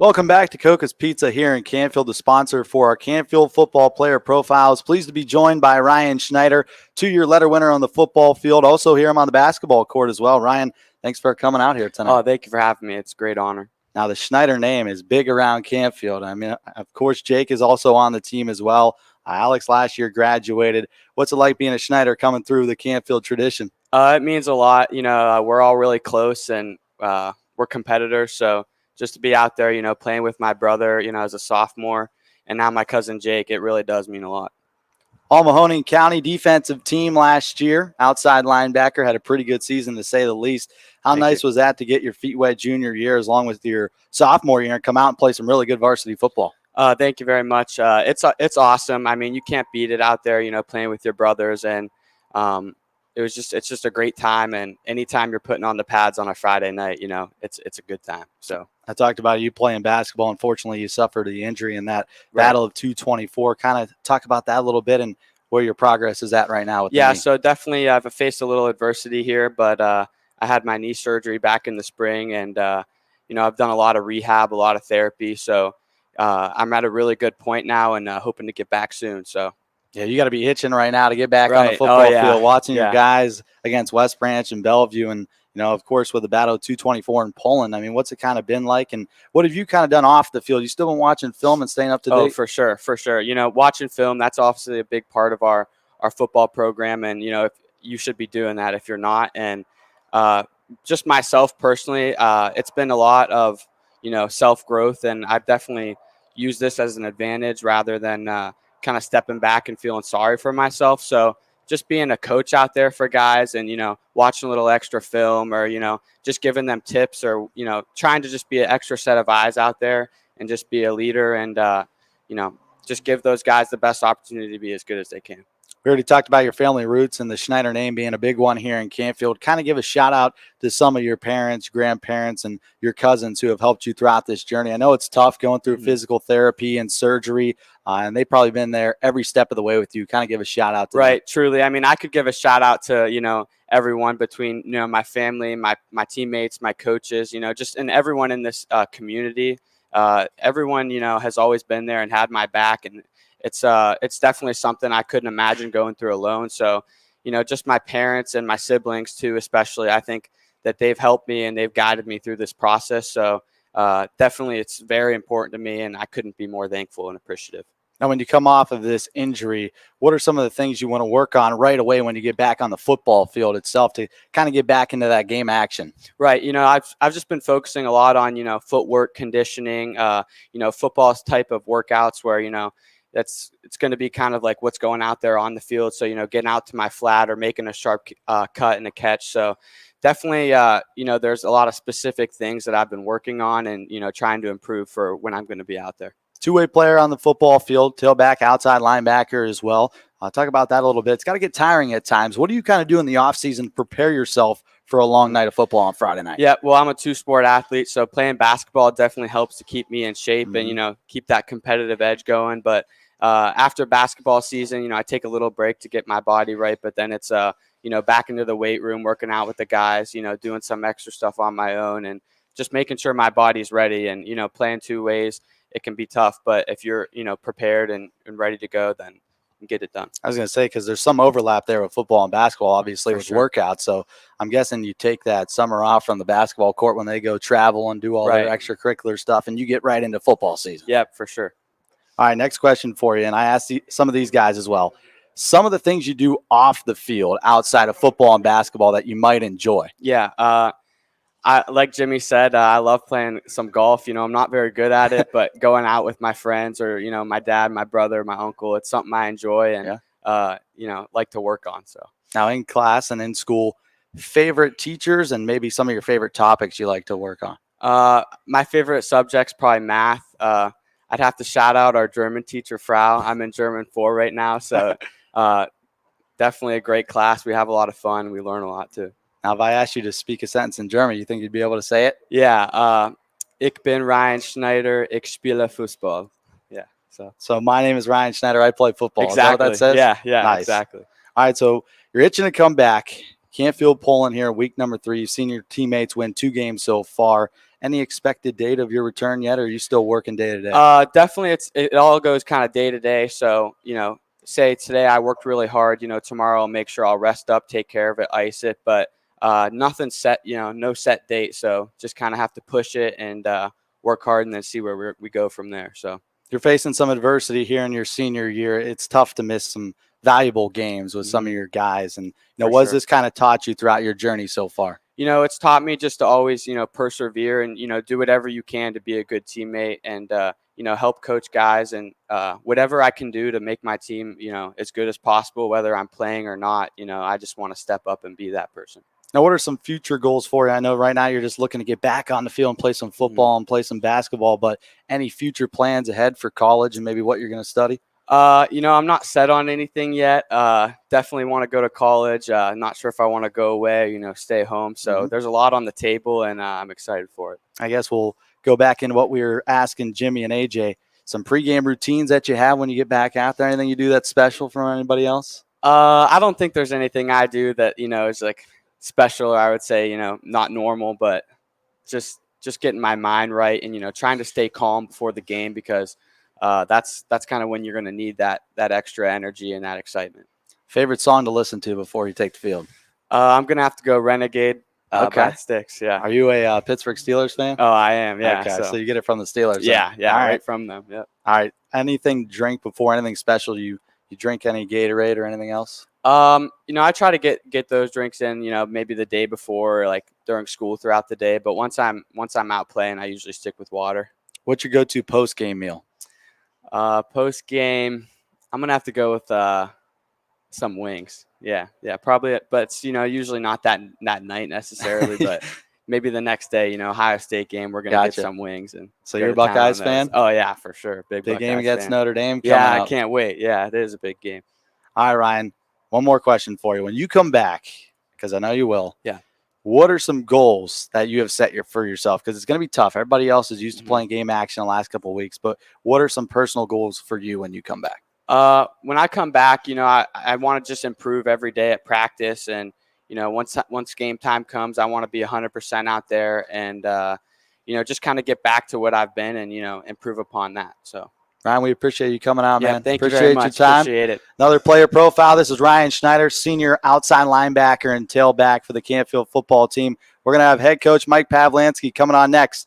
Welcome back to Coca's Pizza here in Canfield, the sponsor for our Canfield football player profiles. Pleased to be joined by Ryan Schneider, two-year letter winner on the football field. Also hear him on the basketball court as well. Ryan, thanks for coming out here tonight. Oh, thank you for having me. It's a great honor. Now, the Schneider name is big around Canfield. I mean, of course, Jake is also on the team as well. Alex last year graduated. What's it like being a Schneider coming through the Canfield tradition? It means a lot. We're all really close and we're competitors. So just to be out there, playing with my brother, as a sophomore, and now my cousin Jake, it really does mean a lot. All Mahoning County defensive team last year, outside linebacker, had a pretty good season to say the least. How nice was that to get your feet wet junior year as long with your sophomore year and come out and play some really good varsity football? Thank you very much. It's awesome. I mean, you can't beat it out there, playing with your brothers, and it's just a great time. And anytime you're putting on the pads on a Friday night, it's a good time. So I talked about you playing basketball. Unfortunately, you suffered the injury in that battle of 224. Kind of talk about that a little bit and where your progress is at right now. So definitely I've faced a little adversity here, but I had my knee surgery back in the spring, and I've done a lot of rehab, a lot of therapy. So I'm at a really good point now, and hoping to get back soon. So. Yeah, you got to be itching right now to get back on the football field, watching your guys against West Branch and Bellevue, and of course, with the battle of 224 in Poland. I mean, what's it kind of been like, and what have you kind of done off the field? You still been watching film and staying up to date? Oh, for sure. Watching film, that's obviously a big part of our football program, and if you should be doing that if you're not. And just myself personally, it's been a lot of self growth, and I've definitely used this as an advantage rather than kind of stepping back and feeling sorry for myself. So just being a coach out there for guys and, watching a little extra film or, just giving them tips or, trying to just be an extra set of eyes out there and just be a leader and, just give those guys the best opportunity to be as good as they can. We already talked about your family roots and the Schneider name being a big one here in Canfield. Kind of give a shout out to some of your parents, grandparents, and your cousins who have helped you throughout this journey. I know it's tough going through physical therapy and surgery, and they've probably been there every step of the way with you. Kind of give a shout out to them. Truly. I mean, I could give a shout out to, everyone between, my family, my teammates, my coaches, and everyone in this community. Everyone, has always been there and had my back, and it's definitely something I couldn't imagine going through alone. So, just my parents and my siblings too, especially, I think that they've helped me and they've guided me through this process. So definitely it's very important to me, and I couldn't be more thankful and appreciative. Now, when you come off of this injury, what are some of the things you want to work on right away when you get back on the football field itself to kind of get back into that game action? Right. I've just been focusing a lot on, footwork conditioning, football type of workouts where, it's going to be kind of like what's going out there on the field. So, getting out to my flat or making a sharp cut and a catch. So definitely, there's a lot of specific things that I've been working on and, trying to improve for when I'm going to be out there. Two-way player on the football field, tailback, outside linebacker as well. Talk about that a little bit. It's got to get tiring at times. What do you kind of do in the offseason to prepare yourself for a long night of football on Friday night? Yeah, well, I'm a two-sport athlete, so playing basketball definitely helps to keep me in shape and, keep that competitive edge going. But after basketball season, I take a little break to get my body right, but then it's, back into the weight room, working out with the guys, doing some extra stuff on my own and just making sure my body's ready and, playing two ways. It can be tough, but if you're, prepared and ready to go, then you get it done. I was going to say, because there's some overlap there with football and basketball, obviously, with workouts. So I'm guessing you take that summer off from the basketball court when they go travel and do all their extracurricular stuff, and you get right into football season. Yep, for sure. All right, next question for you, and I asked some of these guys as well. Some of the things you do off the field outside of football and basketball that you might enjoy. Yeah, like Jimmy said, I love playing some golf. I'm not very good at it, but going out with my friends or, my dad, my brother, my uncle, it's something I enjoy and, like to work on. So now in class and in school, favorite teachers and maybe some of your favorite topics you like to work on? My favorite subject's probably math. I'd have to shout out our German teacher, Frau. I'm in German 4 right now. So definitely a great class. We have a lot of fun. We learn a lot too. Now, if I asked you to speak a sentence in German, you think you'd be able to say it? Yeah. Ich bin Ryan Schneider. Ich spiele Fußball. Yeah. So my name is Ryan Schneider. I play football. Exactly. Is that what that says? Yeah. Nice. Exactly. All right. So you're itching to come back. Canfield Poland here, week number 3. You've seen your teammates win 2 games so far. any expected date of your return yet, or are you still working day to day? Definitely, it all goes kind of day to day. So say today I worked really hard. Tomorrow I'll make sure I'll rest up, take care of it, ice it, but nothing set. No set date. So just kind of have to push it and work hard, and then see where we go from there. So you're facing some adversity here in your senior year. It's tough to miss some valuable games with some of your guys. And what has this kind of taught you throughout your journey so far? It's taught me just to always, persevere and, do whatever you can to be a good teammate and, help coach guys and whatever I can do to make my team, as good as possible, whether I'm playing or not. I just want to step up and be that person. Now, what are some future goals for you? I know right now you're just looking to get back on the field and play some football and play some basketball, but any future plans ahead for college and maybe what you're going to study? I'm not set on anything yet. Definitely want to go to college. Not sure if I want to go away, stay home. So there's a lot on the table, and I'm excited for it. I guess we'll go back into what we were asking Jimmy and AJ. Some pregame routines that you have when you get back out there. Anything you do that's special from anybody else? I don't think there's anything I do that, is like special, or I would say, not normal, but just getting my mind right and, trying to stay calm before the game because that's kind of when you're going to need that extra energy and that excitement. Favorite song to listen to before you take the field? I'm going to have to go Renegade by Styx. Yeah. Are you a Pittsburgh Steelers fan? Oh, I am. Yeah. Okay. So you get it from the Steelers. Yeah. Yeah. All right from them. Yeah. All right. Anything drink before, anything special? You drink any Gatorade or anything else? I try to get those drinks in, maybe the day before or like during school throughout the day. But once I'm out playing, I usually stick with water. What's your go-to post-game meal? Post game, I'm gonna have to go with some wings. Yeah, probably. But it's usually not that night necessarily, but maybe the next day. Ohio State game, we're gonna get some wings. And so you're a Buckeyes fan? Oh yeah, for sure. Big game against Notre Dame. Yeah, I can't wait. Yeah, it is a big game. All right, Ryan. One more question for you. When you come back, because I know you will. Yeah. What are some goals that you have set for yourself? Because it's going to be tough. Everybody else is used to playing game action the last couple of weeks. But what are some personal goals for you when you come back? When I come back, I want to just improve every day at practice. And, once game time comes, I want to be 100% out there and, just kind of get back to what I've been and, improve upon that. So. Ryan, we appreciate you coming on, man. Thank you very much. Your time. Appreciate it. Another player profile. This is Ryan Schneider, senior outside linebacker and tailback for the Canfield football team. We're going to have head coach Mike Pavlansky coming on next